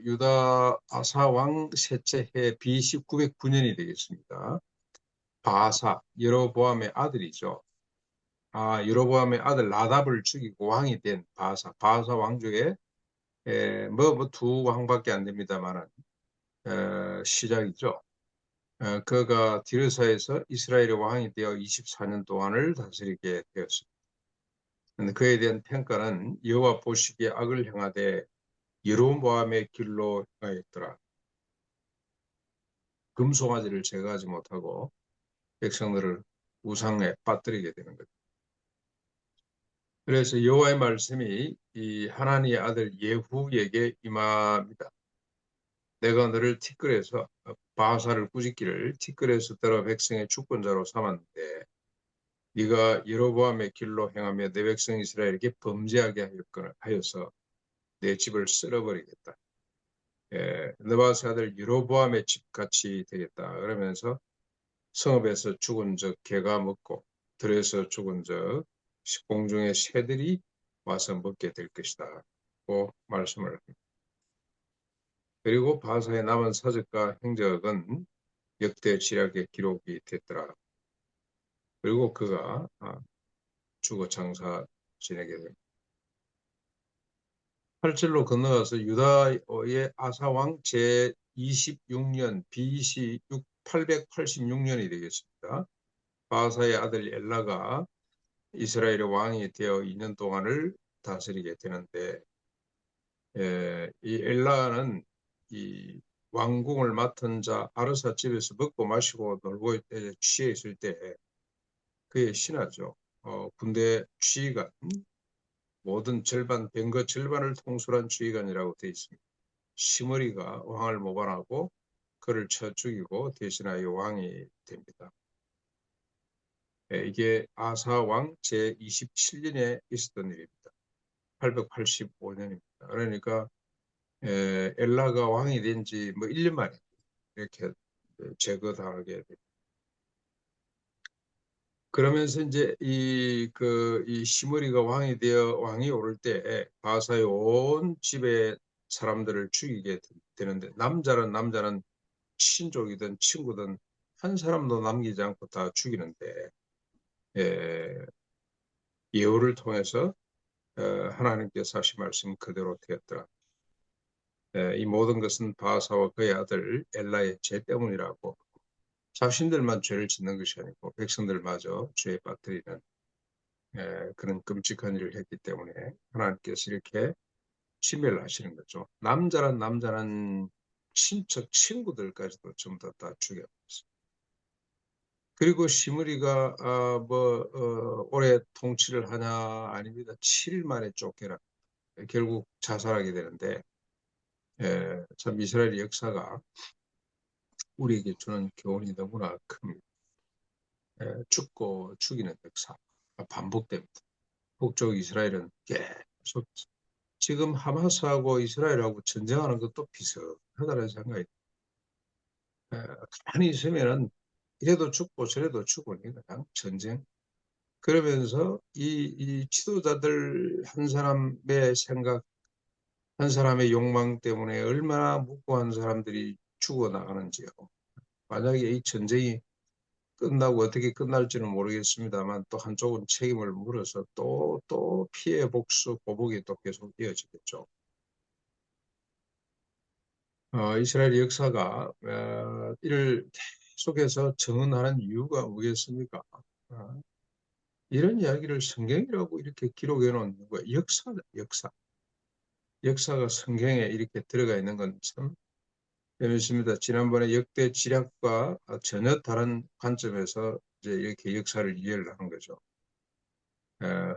유다 아사 왕 셋째 해 BC 909년이 되겠습니다. 바사, 여로보암의 아들이죠. 여로보암의 아들 나답을 죽이고 왕이 된 바사 왕 중에 두 왕밖에 안 됩니다만 시작이죠. 그가 디르사에서 이스라엘의 왕이 되어 24년 동안을 다스리게 되었습니다. 그에 대한 평가는 여호와 보시기에 악을 행하되 여로보암의 길로 행하였더라. 금송아지를 제거하지 못하고 백성들을 우상에 빠뜨리게 되는 거죠. 그래서 여호와의 말씀이 이 하나님의 아들 예후에게 임합니다. 내가 너를 티끌에서 바사를 꾸짖기를 티끌에서 들어 백성의 주권자로 삼았는데 네가 여로보암의 길로 행하며 내 백성 이스라엘에게 범죄하게 하여서 내 집을 쓸어버리겠다. 느바스 아들 여로보암의 집같이 되겠다. 그러면서 성읍에서 죽은 적 개가 먹고 들에서 죽은 적 공중의 새들이 와서 먹게 될 것이다. 고 말씀을 합니다. 그리고 바사에 남은 사적과 행적은 역대 지략에 기록이 됐더라. 그리고 그가 죽어 장사 지내게 됩니다. 8절로 건너가서 유다의 아사왕 제26년 BC 886년이 되겠습니다. 바사의 아들 엘라가 이스라엘의 왕이 되어 2년 동안을 다스리게 되는데 이 엘라는 이 왕궁을 맡은 자 아르사 집에서 먹고 마시고 놀고 취해 있을 때 그의 신하죠. 군대 지휘관, 모든 절반, 병거 절반을 통솔한 지휘관이라고 되어 있습니다. 시므리가 왕을 모반하고 그를 쳐 죽이고 대신하여 왕이 됩니다. 이게 아사 왕 제27년에 있었던 일입니다. 885년입니다. 그러니까 엘라가 왕이 된 지 1년 만에 이렇게 제거당하게 됩니다. 그러면서 이제 이 시므리가 왕이 되어 왕이 오를 때 바사의 온 집의 사람들을 죽이게 되는데 남자는 친족이든 친구든 한 사람도 남기지 않고 다 죽이는데 예후를 통해서 하나님께서 하신 말씀 그대로 되었더라. 이 모든 것은 바사와 그의 아들 엘라의 죄 때문이라고 자신들만 죄를 짓는 것이 아니고 백성들마저 죄에 빠뜨리는 그런 끔찍한 일을 했기 때문에 하나님께서 이렇게 심멸을 하시는 거죠. 남자는 친척 친구들까지도 전부 다 죽여버렸어요. 그리고 시므리가 오래 통치를 하냐 아닙니다. 7일 만에 쫓겨나 결국 자살하게 되는데 참 이스라엘의 역사가 우리에게 주는 교훈이 너무나 큽니다. 죽고 죽이는 역사가 반복됩니다. 북쪽 이스라엘은 계속 지금 하마스하고 이스라엘하고 전쟁하는 것도 비슷하다는 생각이 가만히 있으면은 이래도 죽고 저래도 죽고 그냥 전쟁. 그러면서 이 지도자들 한 사람의 생각, 한 사람의 욕망 때문에 얼마나 무고한 사람들이 죽어나가는지요. 만약에 이 전쟁이 끝나고 어떻게 끝날지는 모르겠습니다만 또 한쪽은 책임을 물어서 또 피해 복수 보복이 또 계속 이어지겠죠. 이스라엘 역사가 이를 계속해서 정언하는 이유가 뭐겠습니까? 이런 이야기를 성경이라고 이렇게 기록해 놓은 이유가 역사다, 역사. 역사가 성경에 이렇게 들어가 있는 건 참 재밌습니다. 지난번에 역대 지략과 전혀 다른 관점에서 이제 이렇게 역사를 이해를 하는 거죠.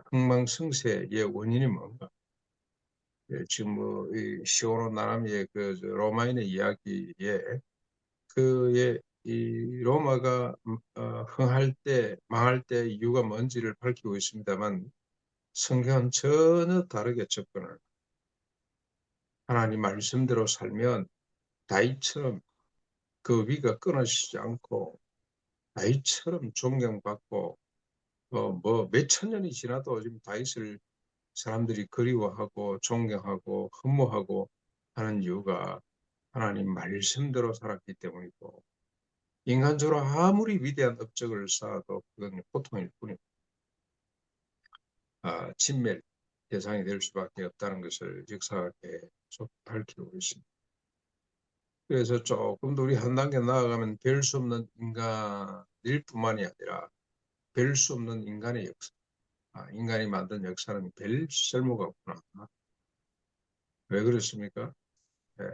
흥망성쇠의 원인이 뭔가? 지금 이 시오노 나나미의 로마인의 이야기에 그의 이 로마가 흥할 때 망할 때 이유가 뭔지를 밝히고 있습니다만 성경은 전혀 다르게 접근을 하나님 말씀대로 살면 다윗처럼 그 위가 끊어지지 않고 다윗처럼 존경받고 몇천 년이 지나도 지금 다윗을 사람들이 그리워하고 존경하고 흠모하고 하는 이유가 하나님 말씀대로 살았기 때문이고, 인간적으로 아무리 위대한 업적을 쌓아도 그건 고통일 뿐이고, 진멸 대상이 될 수밖에 없다는 것을 역사가 계속 밝히고 있습니다. 그래서 조금 더 우리 한 단계 나아가면 별 수 없는 인간일 뿐만이 아니라 별 수 없는 인간의 역사, 인간이 만든 역사는 별 쓸모가 없구나. 왜 그렇습니까? 네,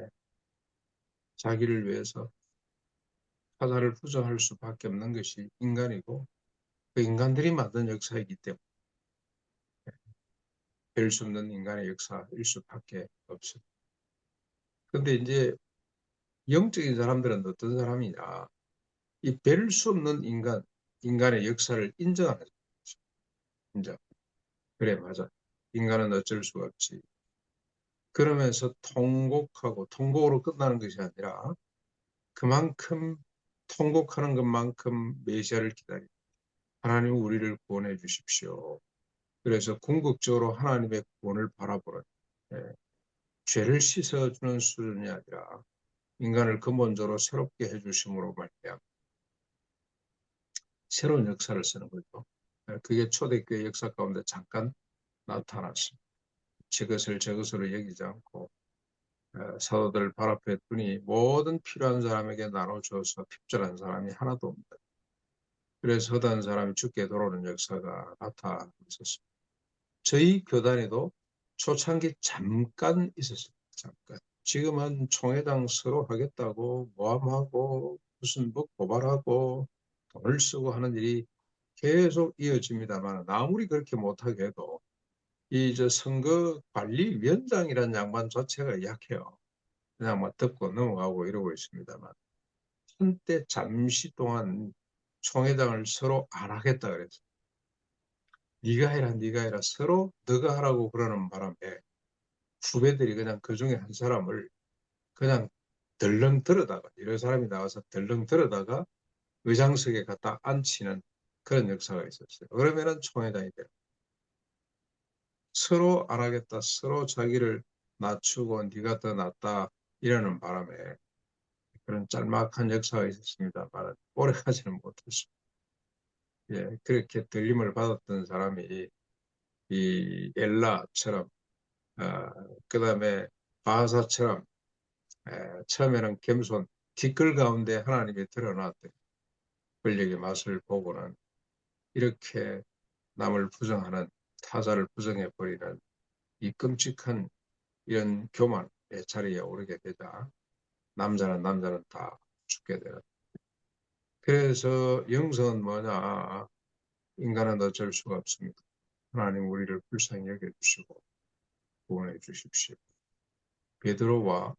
자기를 위해서 타자를 부정할 수밖에 없는 것이 인간이고, 그 인간들이 만든 역사이기 때문에 별 수 없는 인간의 역사일 수밖에 없습니다. 그런데 이제 영적인 사람들은 어떤 사람이냐? 이 별 수 없는 인간의 역사를 인정하는 거죠. 인정. 그래, 맞아. 인간은 어쩔 수가 없지. 그러면서 통곡으로 끝나는 것이 아니라 그만큼 통곡하는 것만큼 메시아를 기다립니다. 하나님 우리를 구원해 주십시오. 그래서 궁극적으로 하나님의 구원을 바라보는, 예, 죄를 씻어주는 수준이 아니라 인간을 근본적으로 새롭게 해주심으로 말미암아 새로운 역사를 쓰는 거죠. 그게 초대교회 역사 가운데 잠깐 나타났습니다. 저것으로 여기지 않고 사도들 발 앞에 두니 모든 필요한 사람에게 나눠줘서 핍절한 사람이 하나도 없다. 그래서 허다한 사람이 죽게 돌아오는 역사가 나타났었습니다. 저희 교단에도 초창기 잠깐 있었습니다. 잠깐. 지금은 총회장 서로 하겠다고 모함하고 무슨 뭐 고발하고 돈을 쓰고 하는 일이 계속 이어집니다만, 아무리 그렇게 못하게 해도 이 선거관리위원장이라는 양반 자체가 약해요. 그냥 뭐 듣고 넘어가고 이러고 있습니다만, 한때 잠시 동안 총회장을 서로 안 하겠다 그랬어요. 네가 해라 서로 너가 하라고 그러는 바람에 후배들이 그냥 그중에 한 사람을 그냥 덜렁 들어다가, 이런 사람이 나와서 덜렁 들어다가 의장석에 갖다 앉히는 그런 역사가 있었어요. 그러면은 총회장이 돼요. 서로 안 하겠다, 서로 자기를 낮추고 네가 더 낫다 이러는 바람에 그런 짤막한 역사가 있었습니다만 오래 가지는 못했습니다. 예, 그렇게 들림을 받았던 사람이 이 엘라처럼, 그 다음에 바하사처럼, 처음에는 겸손, 티끌 가운데 하나님이 드러났던 권력의 맛을 보고는 이렇게 남을 부정하는, 타자를 부정해버리는 이 끔찍한 이런 교만의 자리에 오르게 되자 남자는 다 죽게 되는. 그래서 영성은 뭐냐? 인간은 어쩔 수가 없습니다. 하나님 우리를 불쌍히 여겨주시고 구원해 주십시오. 베드로와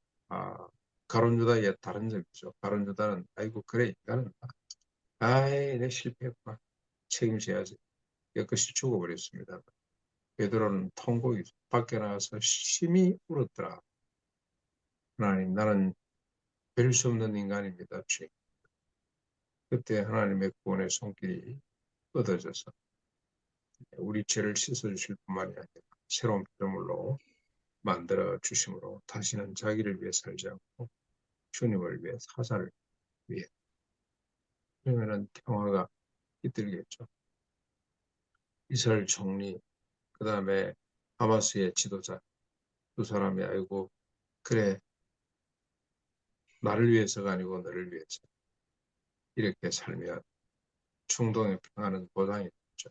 가룟 유다의 다른 점이죠. 가룟 유다는 아이고 그래 인간은 아이 내 실패했구나 책임져야지 깨끗이 죽어버렸습니다. 베드로는 통곡이 밖에 나가서 심히 울었더라. 하나님 나는 별 수 없는 인간입니다. 주님. 그때 하나님의 구원의 손길이 뻗어져서 우리 죄를 씻어주실 뿐만이 아니라 새로운 피조물로 만들어 주심으로 다시는 자기를 위해 살지 않고 주님을 위해 사사를 위해, 그러면은 평화가 깃들겠죠. 이스라엘 총리, 그 다음에 하마스의 지도자 두 사람이 아이고 그래 나를 위해서가 아니고 너를 위해서 이렇게 살면 중동의 평화는 보장이 됐죠.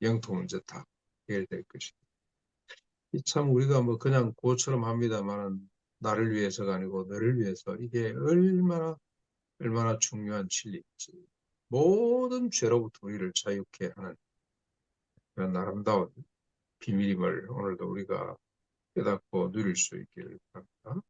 영토 문제 다 해결될 것이다. 참 우리가 뭐 그냥 고처럼 합니다만은 나를 위해서가 아니고 너를 위해서, 이게 얼마나 중요한 진리인지, 모든 죄로부터 우리를 자유케 하는 그런 아름다운 비밀임을 오늘도 우리가 깨닫고 누릴 수 있기를 바랍니다.